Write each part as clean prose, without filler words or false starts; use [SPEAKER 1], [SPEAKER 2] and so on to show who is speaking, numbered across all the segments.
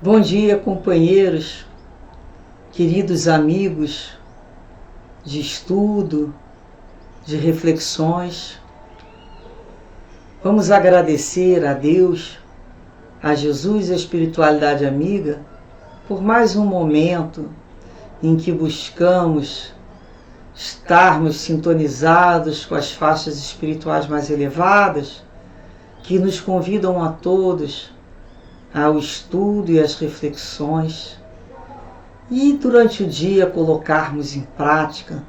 [SPEAKER 1] Bom dia, companheiros, queridos amigos de estudo, de reflexões. Vamos agradecer a Deus, a Jesus e a espiritualidade amiga por mais um momento em que buscamos estarmos sintonizados com as faixas espirituais mais elevadas, que nos convidam a todos ao estudo e às reflexões, e durante o dia colocarmos em prática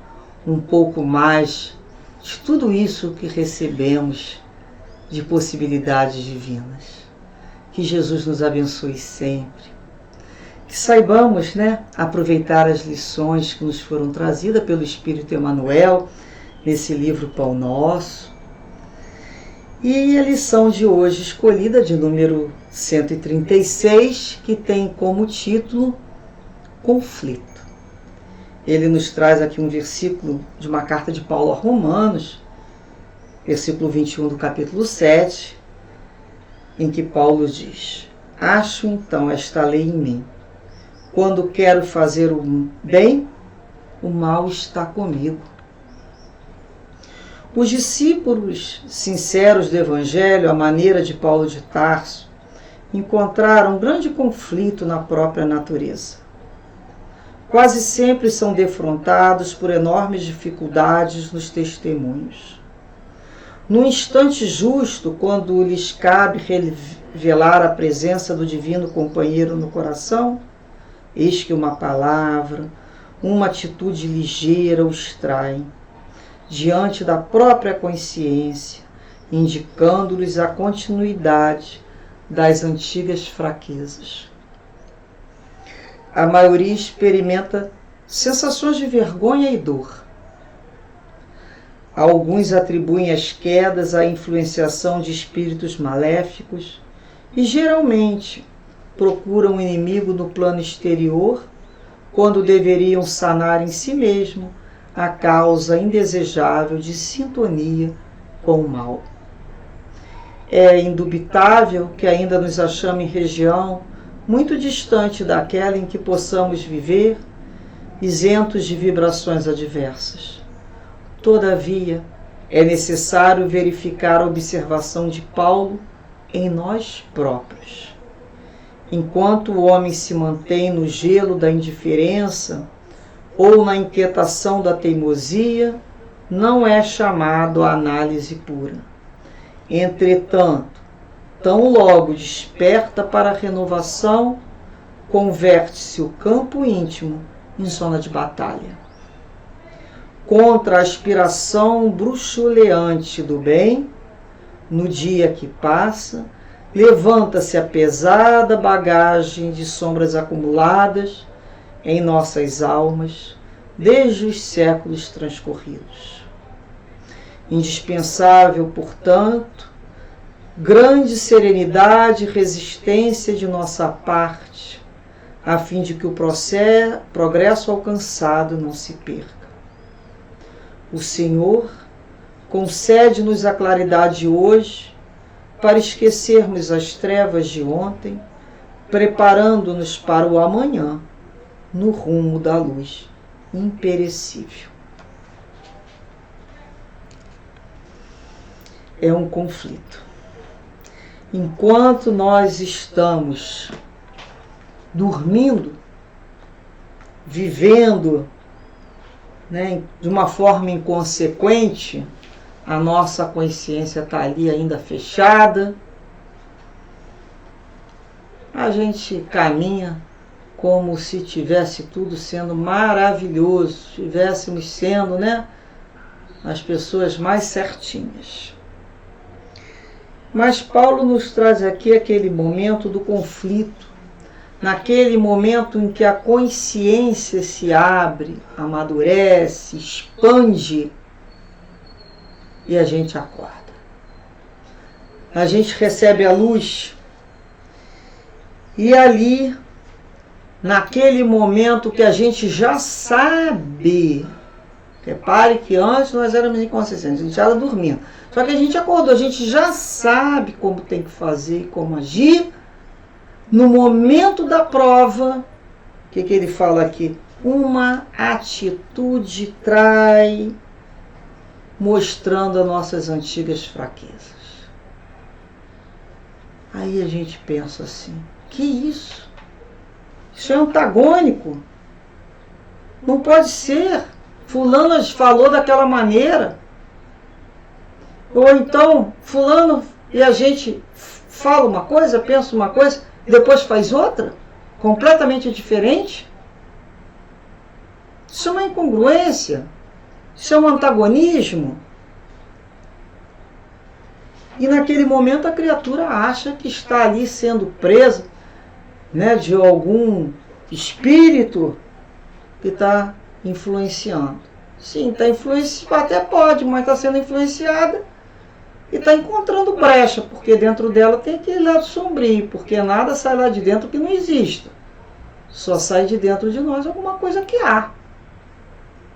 [SPEAKER 1] um pouco mais de tudo isso que recebemos de possibilidades divinas. Que Jesus nos abençoe sempre. Que saibamos, aproveitar as lições que nos foram trazidas pelo Espírito Emmanuel nesse livro Pão Nosso. E a lição de hoje, escolhida de número 136, que tem como título Conflito. Ele nos traz aqui um versículo de uma carta de Paulo a Romanos, versículo 21 do capítulo 7, em que Paulo diz: acho então esta lei em mim. Quando quero fazer o bem, o mal está comigo. Os discípulos sinceros do Evangelho, à maneira de Paulo de Tarso, encontraram um grande conflito na própria natureza. Quase sempre são defrontados por enormes dificuldades nos testemunhos. No instante justo, quando lhes cabe revelar a presença do divino companheiro no coração, eis que uma palavra, uma atitude ligeira os traem diante da própria consciência, indicando-lhes a continuidade das antigas fraquezas. A maioria experimenta sensações de vergonha e dor. Alguns atribuem as quedas à influenciação de espíritos maléficos e, geralmente, procuram o inimigo no plano exterior quando deveriam sanar em si mesmo a causa indesejável de sintonia com o mal. É indubitável que ainda nos achamos em região muito distante daquela em que possamos viver, isentos de vibrações adversas. Todavia, é necessário verificar a observação de Paulo em nós próprios. Enquanto o homem se mantém no gelo da indiferença ou na inquietação da teimosia, não é chamado à análise pura. Entretanto, tão logo desperta para a renovação, converte-se o campo íntimo em zona de batalha. Contra a aspiração bruxuleante do bem, no dia que passa, levanta-se a pesada bagagem de sombras acumuladas em nossas almas desde os séculos transcorridos. Indispensável, portanto, grande serenidade e resistência de nossa parte, a fim de que o progresso alcançado não se perca. O Senhor concede-nos a claridade de hoje para esquecermos as trevas de ontem, preparando-nos para o amanhã, no rumo da luz imperecível. É um conflito. Enquanto nós estamos dormindo, vivendo, de uma forma inconsequente, a nossa consciência está ali ainda fechada, a gente caminha como se tivesse tudo sendo maravilhoso, estivéssemos sendo, as pessoas mais certinhas. Mas Paulo nos traz aqui aquele momento do conflito, naquele momento em que a consciência se abre, amadurece, expande e a gente acorda. A gente recebe a luz e ali, naquele momento que a gente já sabe, repare que antes nós éramos inconscientes, a gente estava dormindo. Só que a gente acordou, a gente já sabe como tem que fazer e como agir. no momento da prova, o que ele fala aqui? Uma atitude trai, mostrando as nossas antigas fraquezas. Aí a gente pensa assim, que isso? Isso é antagônico. Não pode ser. Fulano falou daquela maneira. Ou então, fulano e a gente fala uma coisa, pensa uma coisa, depois faz outra, completamente diferente. Isso é uma incongruência. Isso é um antagonismo. E naquele momento a criatura acha que está ali sendo presa, né, de algum espírito que está influenciando. Sim, está influenciando, até pode, mas está sendo influenciada e está encontrando brecha, porque dentro dela tem aquele lado sombrio, porque nada sai lá de dentro que não exista. Só sai de dentro de nós alguma coisa que há.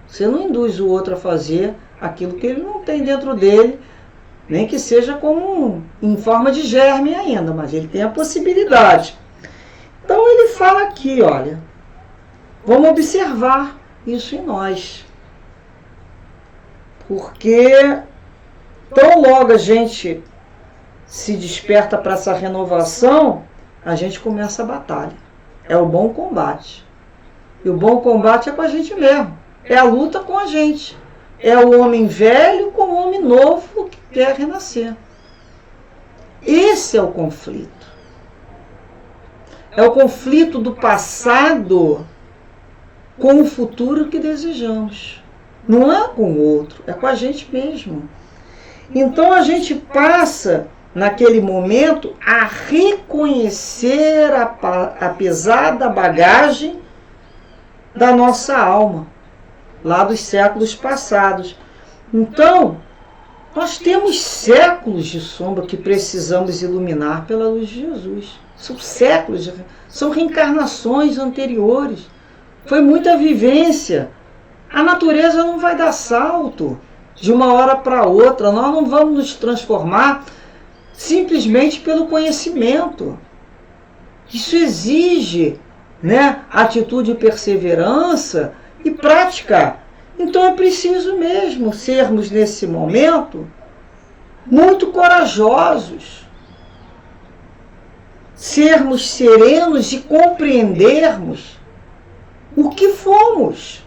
[SPEAKER 1] Você não induz o outro a fazer aquilo que ele não tem dentro dele, nem que seja como em forma de germe ainda, mas ele tem a possibilidade. Então ele fala aqui, olha, vamos observar isso em nós. Porque tão logo a gente se desperta para essa renovação, a gente começa a batalha. É o bom combate. E o bom combate é com a gente mesmo. É a luta com a gente. É o homem velho com o homem novo que quer renascer. Esse é o conflito. É o conflito do passado com o futuro que desejamos. Não é com o outro, é com a gente mesmo. Então a gente passa, naquele momento, a reconhecer a pesada bagagem da nossa alma, lá dos séculos passados. Então, nós temos séculos de sombra que precisamos iluminar pela luz de Jesus. São séculos, são reencarnações anteriores. Foi muita vivência. A natureza não vai dar salto de uma hora para outra. Nós não vamos nos transformar simplesmente pelo conhecimento. Isso exige, né, atitude e perseverança e prática. Então é preciso mesmo sermos, nesse momento, muito corajosos. Sermos serenos e compreendermos o que fomos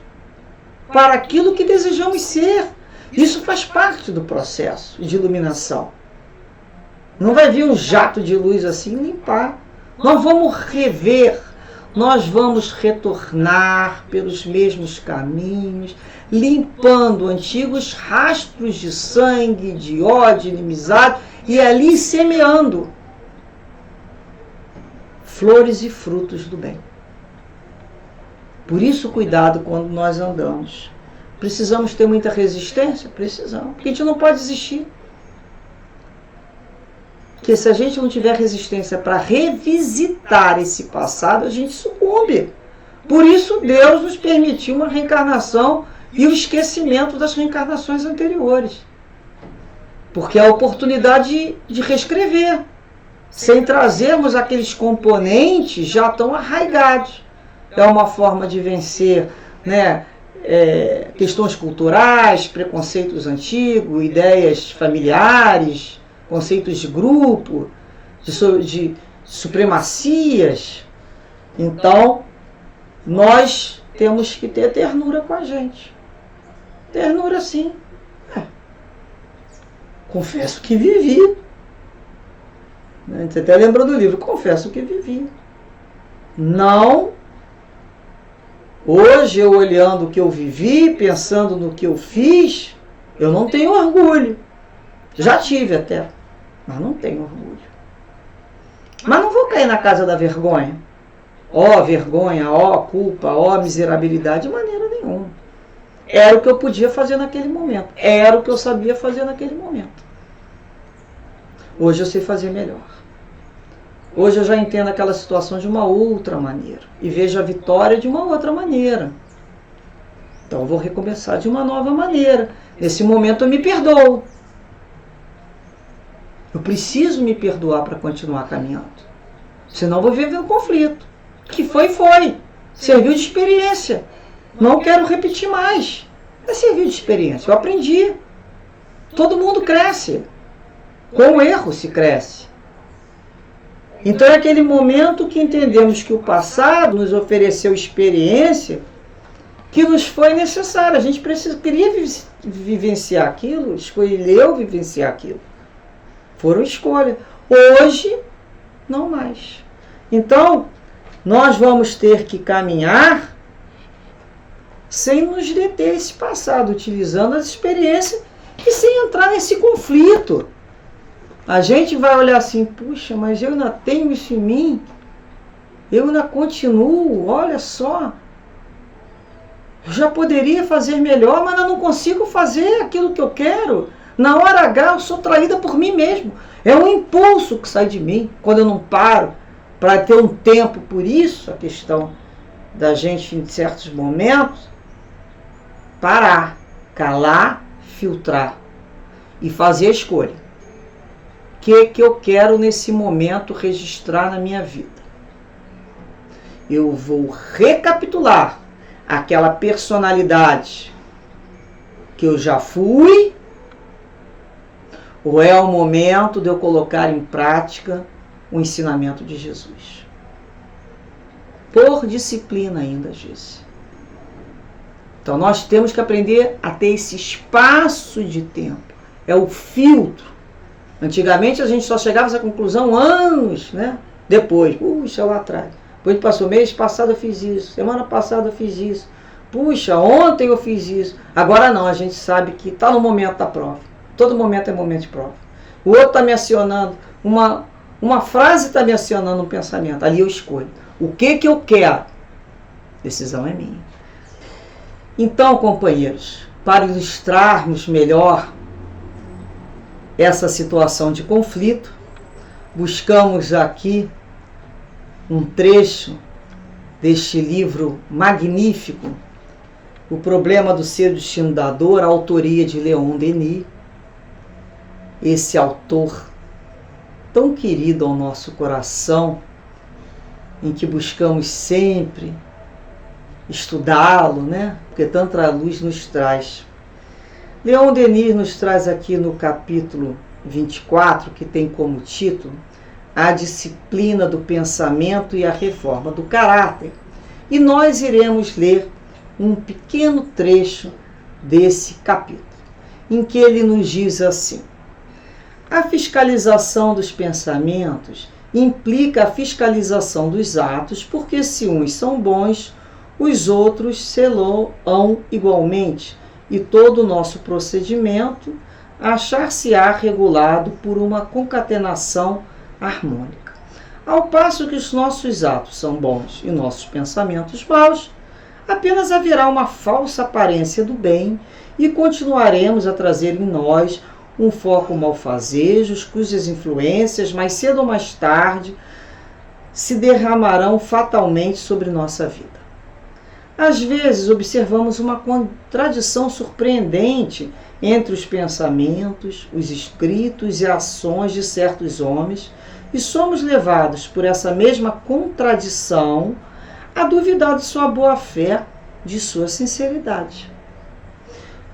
[SPEAKER 1] para aquilo que desejamos ser. Isso faz parte do processo de iluminação. Não vai vir um jato de luz assim limpar. Nós vamos rever, nós vamos retornar pelos mesmos caminhos, limpando antigos rastros de sangue, de ódio, de inimizade, e ali semeando flores e frutos do bem. Por isso, cuidado quando nós andamos. Precisamos ter muita resistência? Precisamos, porque a gente não pode desistir. Porque se a gente não tiver resistência para revisitar esse passado, a gente sucumbe. Por isso Deus nos permitiu uma reencarnação e o esquecimento das reencarnações anteriores. Porque é a oportunidade de reescrever, sem trazermos aqueles componentes já tão arraigados. É uma forma de vencer, né, questões culturais, preconceitos antigos, ideias familiares, conceitos de grupo, de supremacias. Então, nós temos que ter ternura com a gente. Ternura, sim. Confesso que vivi. Você até lembra do livro, confesso que vivi. Não, hoje eu olhando o que eu vivi, pensando no que eu fiz, eu não tenho orgulho. Já tive até, mas não tenho orgulho. Mas não vou cair na casa da vergonha. Ó vergonha, ó culpa, ó miserabilidade, de maneira nenhuma. Era o que eu podia fazer naquele momento. Era o que eu sabia fazer naquele momento. Hoje eu sei fazer melhor. Hoje eu já entendo aquela situação de uma outra maneira. E vejo a vitória de uma outra maneira. Então eu vou recomeçar de uma nova maneira. Nesse momento eu me perdoo. Eu preciso me perdoar para continuar caminhando. Senão vou viver no conflito. Que foi. Serviu de experiência. Não quero repetir mais. Mas serviu de experiência. Eu aprendi. Todo mundo cresce. Com o erro se cresce. Então é aquele momento que entendemos que o passado nos ofereceu experiência que nos foi necessária. A gente queria vivenciar aquilo, escolheu vivenciar aquilo. Foram escolhas. Hoje, não mais. Então, nós vamos ter que caminhar sem nos deter esse passado, utilizando as experiências e sem entrar nesse conflito. A gente vai olhar assim, puxa, mas eu ainda tenho isso em mim, eu ainda continuo, olha só, eu já poderia fazer melhor, mas eu não consigo fazer aquilo que eu quero. Na hora H eu sou traída por mim mesmo, é um impulso que sai de mim, quando eu não paro para ter um tempo. Por isso a questão da gente em certos momentos, parar, calar, filtrar e fazer a escolha. O que eu quero nesse momento registrar na minha vida? Eu vou recapitular aquela personalidade que eu já fui, ou é o momento de eu colocar em prática o ensinamento de Jesus? Por disciplina ainda, Gise. Então nós temos que aprender a ter esse espaço de tempo. É o filtro. Antigamente a gente só chegava a essa conclusão anos, né? Depois, puxa, lá atrás. Depois passou, mês passado eu fiz isso, semana passada eu fiz isso. Puxa, ontem eu fiz isso. Agora não, a gente sabe que está no momento da prova. Todo momento é momento de prova. O outro está me acionando, uma frase está me acionando um pensamento. Ali eu escolho. O que eu quero? Decisão é minha. Então, companheiros, para ilustrarmos melhor essa situação de conflito, buscamos aqui um trecho deste livro magnífico, O Problema do Ser Destino da Dor, a autoria de Leon Denis, esse autor tão querido ao nosso coração, em que buscamos sempre estudá-lo, né? Porque tanta luz nos traz. Leon Denis nos traz aqui no capítulo 24, que tem como título A Disciplina do Pensamento e a Reforma do Caráter. E nós iremos ler um pequeno trecho desse capítulo, em que ele nos diz assim: a fiscalização dos pensamentos implica a fiscalização dos atos, porque se uns são bons, os outros sê-lo-ão igualmente, e todo o nosso procedimento achar-se-á regulado por uma concatenação harmônica. Ao passo que os nossos atos são bons e nossos pensamentos maus, apenas haverá uma falsa aparência do bem e continuaremos a trazer em nós um foco malfazejos, cujas influências, mais cedo ou mais tarde, se derramarão fatalmente sobre nossa vida. Às vezes observamos uma contradição surpreendente entre os pensamentos, os escritos e ações de certos homens, e somos levados por essa mesma contradição a duvidar de sua boa-fé, de sua sinceridade.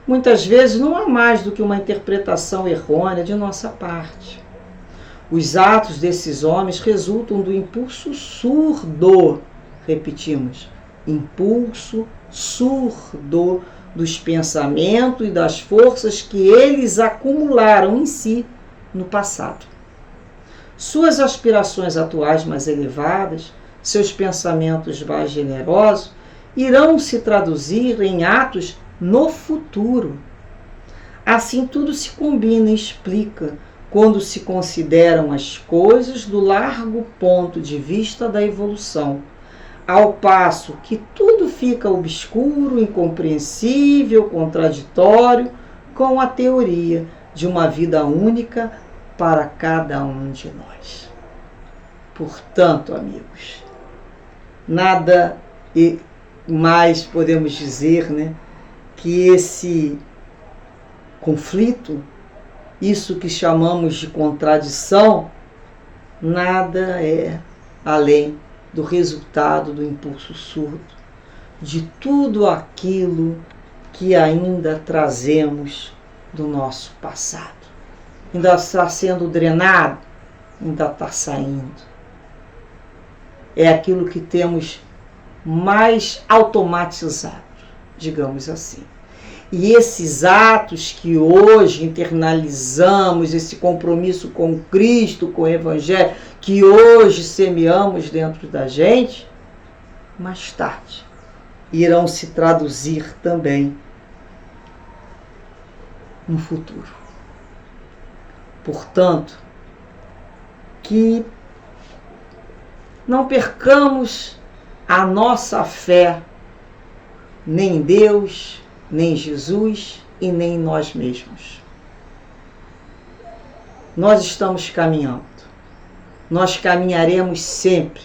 [SPEAKER 1] Muitas vezes não há mais do que uma interpretação errônea de nossa parte. Os atos desses homens resultam do impulso surdo, repetimos, impulso surdo dos pensamentos e das forças que eles acumularam em si no passado. Suas aspirações atuais mais elevadas, seus pensamentos mais generosos, irão se traduzir em atos no futuro. Assim tudo se combina e explica quando se consideram as coisas do largo ponto de vista da evolução, ao passo que tudo fica obscuro, incompreensível, contraditório com a teoria de uma vida única para cada um de nós. Portanto, amigos, nada mais podemos dizer, né, que esse conflito, isso que chamamos de contradição, nada é além do resultado do impulso surdo, de tudo aquilo que ainda trazemos do nosso passado. Ainda está sendo drenado, ainda está saindo. É aquilo que temos mais automatizado, digamos assim. E esses atos que hoje internalizamos, esse compromisso com Cristo, com o Evangelho, que hoje semeamos dentro da gente, mais tarde irão se traduzir também no futuro. Portanto, que não percamos a nossa fé nem em Deus, nem em Jesus e nem em nós mesmos. Nós estamos caminhando. Nós caminharemos sempre.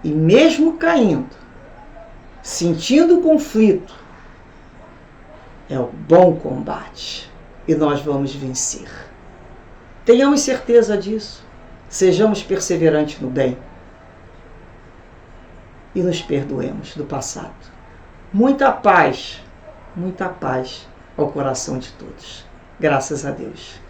[SPEAKER 1] E mesmo caindo, sentindo o conflito, é o bom combate. E nós vamos vencer. Tenhamos certeza disso. Sejamos perseverantes no bem. E nos perdoemos do passado. Muita paz ao coração de todos. Graças a Deus.